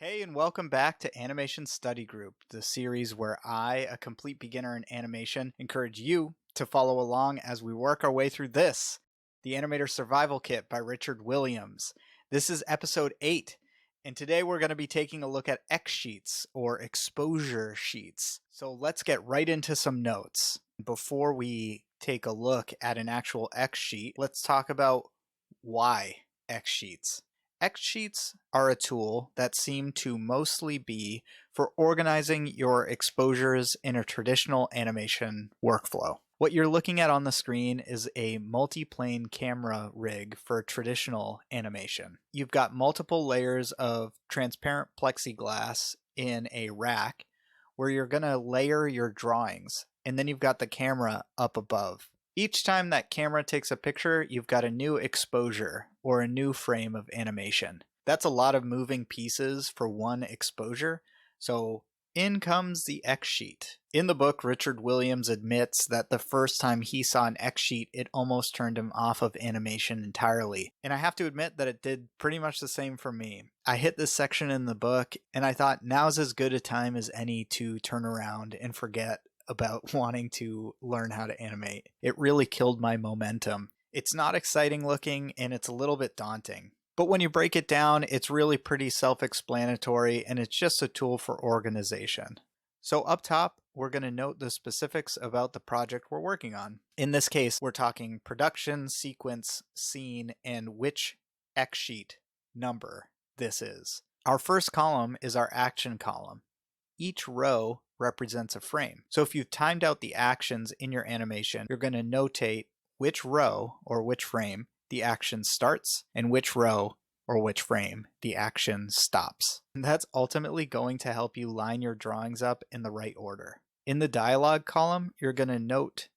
Hey, and welcome back to Animation Study Group, the series where I, a complete beginner in animation, encourage you to follow along as we work our way through this, the Animator Survival Kit by Richard Williams. This is episode 8, and today we're going to be taking a look at X sheets, or exposure sheets. So let's get right into some notes. Before we take a look at an actual X sheet, let's talk about why X sheets. X sheets are a tool that seem to mostly be for organizing your exposures in a traditional animation workflow. What you're looking at on the screen is a multi-plane camera rig for traditional animation. You've got multiple layers of transparent plexiglass in a rack where you're going to layer your drawings, and then you've got the camera up above. Each time that camera takes a picture, you've got a new exposure or a new frame of animation. That's a lot of moving pieces for one exposure, so in comes the X sheet. In the book, Richard Williams admits that the first time he saw an X sheet, it almost turned him off of animation entirely. And I have to admit that it did pretty much the same for me. I hit this section in the book, and I thought now's as good a time as any to turn around and forget about wanting to learn how to animate. It really killed my momentum. It's not exciting looking and it's a little bit daunting. But when you break it down, it's really pretty self-explanatory and it's just a tool for organization. So up top, we're going to note the specifics about the project we're working on. In this case, we're talking production, sequence, scene, and which X sheet number this is. Our first column is our action column. Each row represents a frame. So if you've timed out the actions in your animation, you're going to notate which row or which frame the action starts and which row or which frame the action stops. And that's ultimately going to help you line your drawings up in the right order. In the dialogue column, you're going to note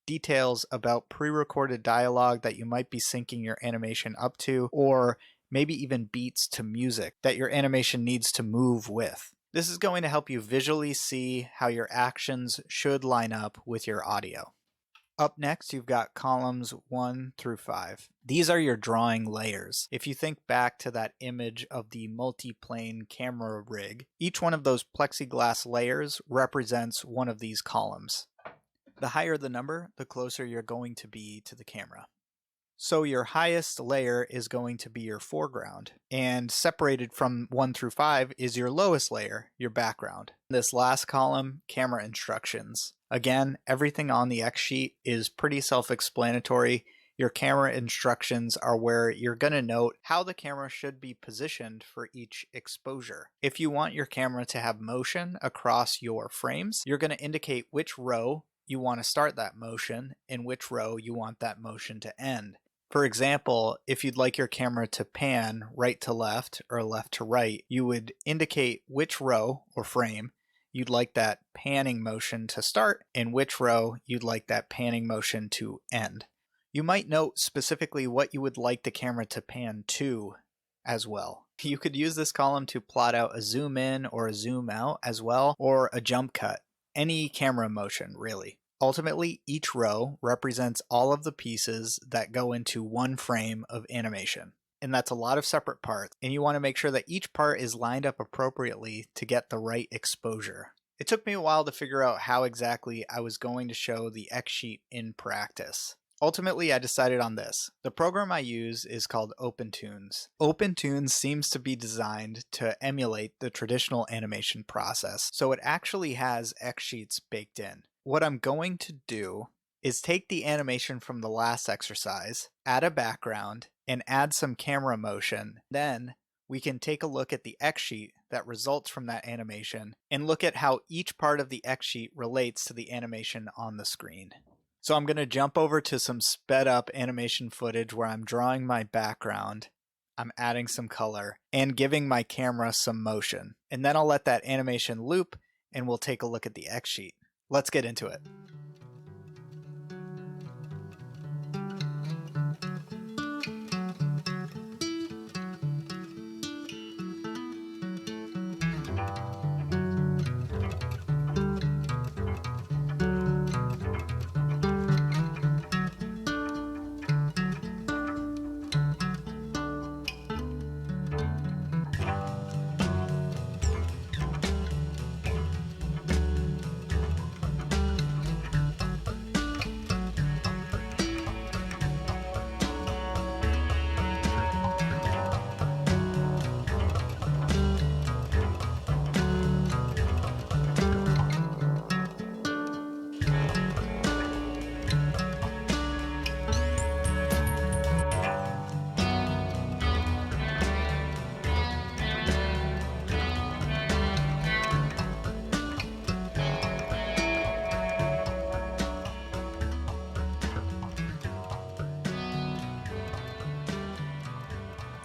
details about pre-recorded dialogue that you might be syncing your animation up to, or maybe even beats to music that your animation needs to move with. This is going to help you visually see how your actions should line up with your audio. Up next, you've got columns 1 through 5. These are your drawing layers. If you think back to that image of the multi-plane camera rig, each one of those plexiglass layers represents one of these columns. The higher the number, the closer you're going to be to the camera. So your highest layer is going to be your foreground, and separated from 1 through 5 is your lowest layer, your background. This last column, camera instructions. Again, everything on the X sheet is pretty self-explanatory. Your camera instructions are where you're going to note how the camera should be positioned for each exposure. If you want your camera to have motion across your frames, you're going to indicate which row you want to start that motion and which row you want that motion to end. For example, if you'd like your camera to pan right to left or left to right, you would indicate which row or frame you'd like that panning motion to start and which row you'd like that panning motion to end. You might note specifically what you would like the camera to pan to as well. You could use this column to plot out a zoom in or a zoom out as well, or a jump cut. Any camera motion, really. Ultimately, each row represents all of the pieces that go into one frame of animation. And that's a lot of separate parts, and you want to make sure that each part is lined up appropriately to get the right exposure. It took me a while to figure out how exactly I was going to show the X sheet in practice. Ultimately, I decided on this. The program I use is called opentoonz. opentoonz seems to be designed to emulate the traditional animation process, so it actually has X sheets baked in. What I'm going to do is take the animation from the last exercise, add a background, and add some camera motion. Then we can take a look at the X sheet that results from that animation and look at how each part of the X sheet relates to the animation on the screen. So I'm going to jump over to some sped up animation footage where I'm drawing my background, I'm adding some color, and giving my camera some motion. And then I'll let that animation loop and we'll take a look at the X sheet. Let's get into it.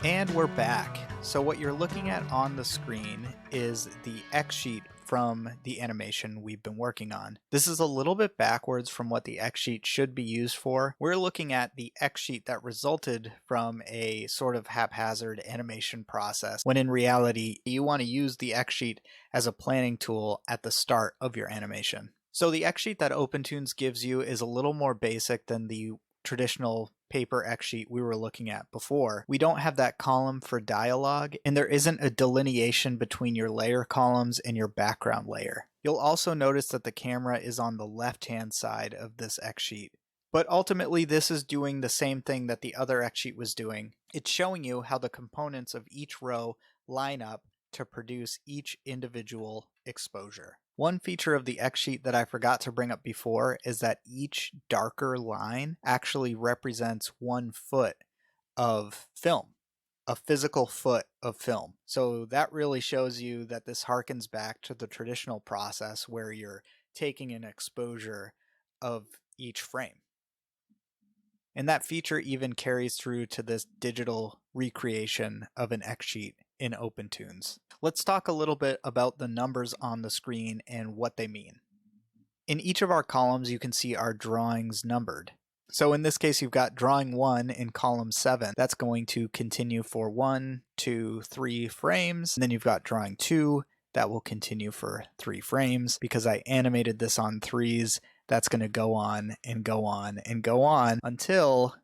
And we're back. So what you're looking at on the screen is the X sheet from the animation we've been working on. This is a little bit backwards from what the X sheet should be used for. We're looking at the X sheet that resulted from a sort of haphazard animation process, when in reality, you want to use the X sheet as a planning tool at the start of your animation. So the X sheet that opentoonz gives you is a little more basic than the traditional paper X sheet we were looking at before. We don't have that column for dialogue, and there isn't a delineation between your layer columns and your background layer. You'll also notice that the camera is on the left-hand side of this X sheet. But ultimately, this is doing the same thing that the other X sheet was doing. It's showing you how the components of each row line up to produce each individual exposure. One feature of the X sheet that I forgot to bring up before is that each darker line actually represents 1 foot of film, a physical foot of film. So that really shows you that this harkens back to the traditional process where you're taking an exposure of each frame. And that feature even carries through to this digital recreation of an X sheet in opentoonz. Let's talk a little bit about the numbers on the screen and what they mean. In each of our columns, you can see our drawings numbered. So in this case, you've got drawing 1 in column 7. That's going to continue for 1, 2, 3 frames. And then you've got drawing 2. That will continue for 3 frames. Because I animated this on 3s, that's going to go on and go on and go on until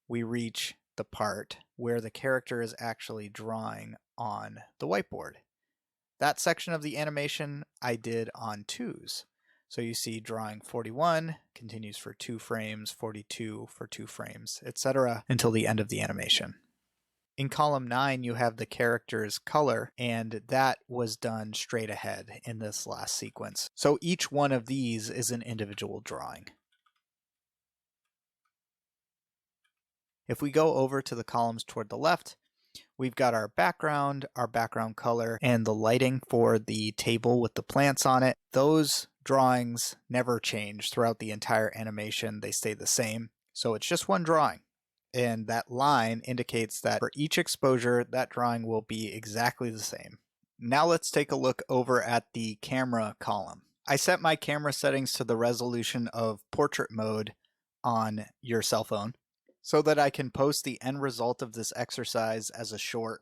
we reach the part where the character is actually drawing on the whiteboard. That section of the animation I did on 2s. So you see drawing 41 continues for 2 frames, 42 for 2 frames, etc. until the end of the animation. In column 9, you have the character's color, and that was done straight ahead in this last sequence. So each one of these is an individual drawing. If we go over to the columns toward the left, we've got our background color, and the lighting for the table with the plants on it. Those drawings never change throughout the entire animation. They stay the same. So it's just one drawing. And that line indicates that for each exposure, that drawing will be exactly the same. Now let's take a look over at the camera column. I set my camera settings to the resolution of portrait mode on your cell phone, so that I can post the end result of this exercise as a short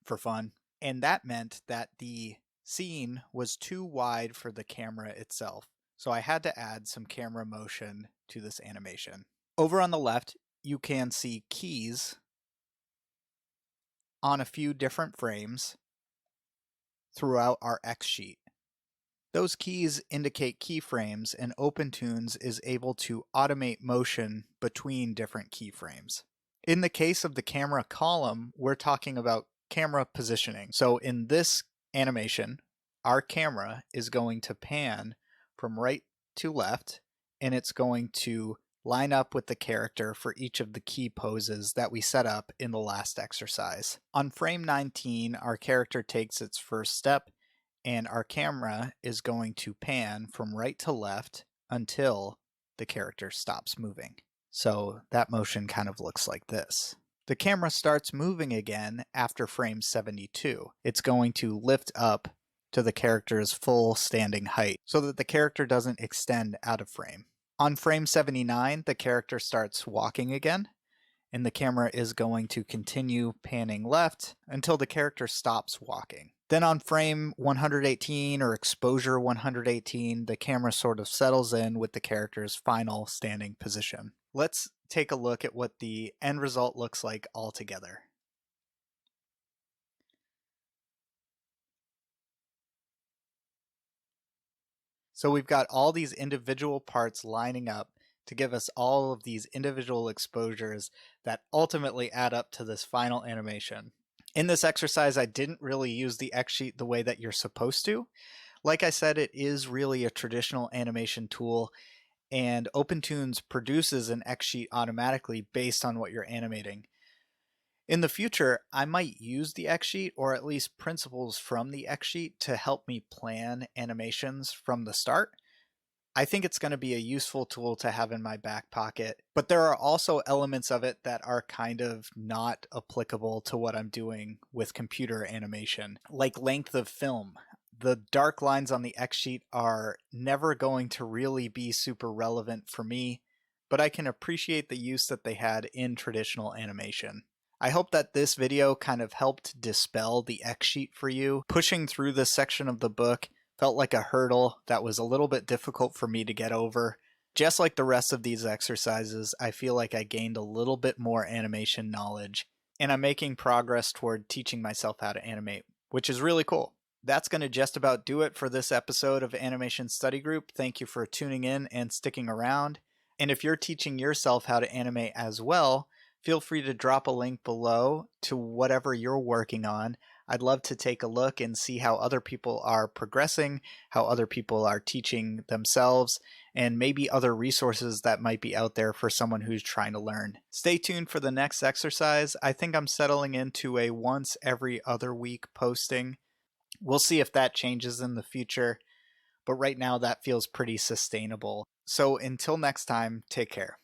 for fun. And that meant that the scene was too wide for the camera itself. So I had to add some camera motion to this animation. Over on the left, you can see keys on a few different frames throughout our X sheet. Those keys indicate keyframes, and opentoonz is able to automate motion between different keyframes. In the case of the camera column, we're talking about camera positioning. So in this animation, our camera is going to pan from right to left, and it's going to line up with the character for each of the key poses that we set up in the last exercise. On frame 19, our character takes its first step, and our camera is going to pan from right to left until the character stops moving. So that motion kind of looks like this. The camera starts moving again after frame 72. It's going to lift up to the character's full standing height so that the character doesn't extend out of frame. On frame 79, the character starts walking again, and the camera is going to continue panning left until the character stops walking. Then on frame 118 or exposure 118, the camera sort of settles in with the character's final standing position. Let's take a look at what the end result looks like altogether. So we've got all these individual parts lining up to give us all of these individual exposures that ultimately add up to this final animation. In this exercise, I didn't really use the X sheet the way that you're supposed to. Like I said, it is really a traditional animation tool, and opentoonz produces an X sheet automatically based on what you're animating. In the future, I might use the X sheet, or at least principles from the X sheet, to help me plan animations from the start. I think it's going to be a useful tool to have in my back pocket, but there are also elements of it that are kind of not applicable to what I'm doing with computer animation, like length of film. The dark lines on the X sheet are never going to really be super relevant for me, but I can appreciate the use that they had in traditional animation. I hope that this video kind of helped dispel the X sheet for you. Pushing through this section of the book felt like a hurdle that was a little bit difficult for me to get over. Just like the rest of these exercises, I feel like I gained a little bit more animation knowledge, and I'm making progress toward teaching myself how to animate, which is really cool. That's going to just about do it for this episode of Animation Study Group. Thank you for tuning in and sticking around. And if you're teaching yourself how to animate as well, feel free to drop a link below to whatever you're working on. I'd love to take a look and see how other people are progressing, how other people are teaching themselves, and maybe other resources that might be out there for someone who's trying to learn. Stay tuned for the next exercise. I think I'm settling into a once every other week posting. We'll see if that changes in the future, but right now that feels pretty sustainable. So until next time, take care.